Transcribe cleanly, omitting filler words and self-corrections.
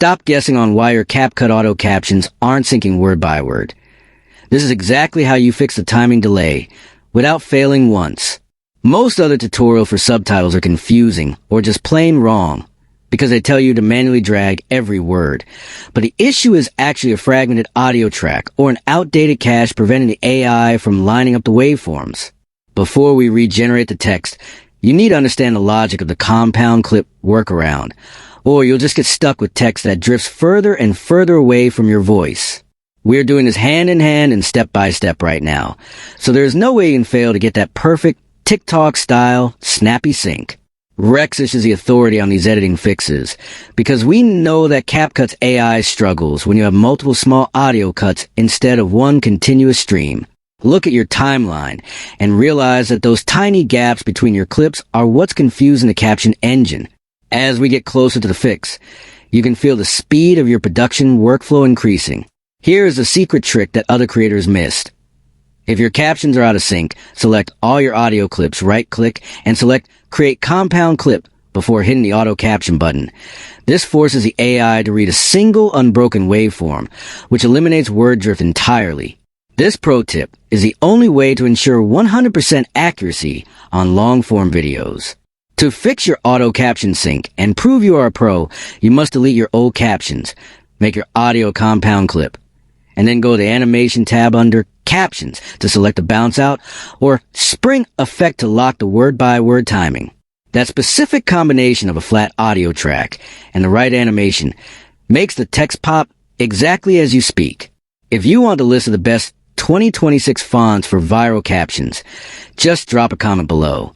Stop guessing on why your CapCut auto captions aren't syncing word by word. This is exactly how you fix the timing delay without failing once. Most other tutorials for subtitles are confusing or just plain wrong because they tell you to manually drag every word. But the issue is actually a fragmented audio track or an outdated cache preventing the AI from lining up the waveforms. Before we regenerate the text, you need to understand the logic of the compound clip workaround, or you'll just get stuck with text that drifts further and further away from your voice. We're doing this hand in hand and step by step right now, so there's no way you can fail to get that perfect TikTok-style snappy sync. Rexish is the authority on these editing fixes, because we know that CapCut's AI struggles when you have multiple small audio cuts instead of one continuous stream. Look at your timeline and realize that those tiny gaps between your clips are what's confusing the caption engine. As we get closer to the fix, you can feel the speed of your production workflow increasing. Here is a secret trick that other creators missed. If your captions are out of sync, select all your audio clips, right-click, and select Create Compound Clip before hitting the Auto Caption button. This forces the AI to read a single unbroken waveform, which eliminates word drift entirely. This pro tip is the only way to ensure 100% accuracy on long-form videos. To fix your auto caption sync and prove you are a pro, you must delete your old captions, make your audio compound clip, and then go to the animation tab under Captions to select a bounce out or spring effect to lock the word-by-word timing. That specific combination of a flat audio track and the right animation makes the text pop exactly as you speak. If you want the list of the best 2026 fonts for viral captions, just drop a comment below.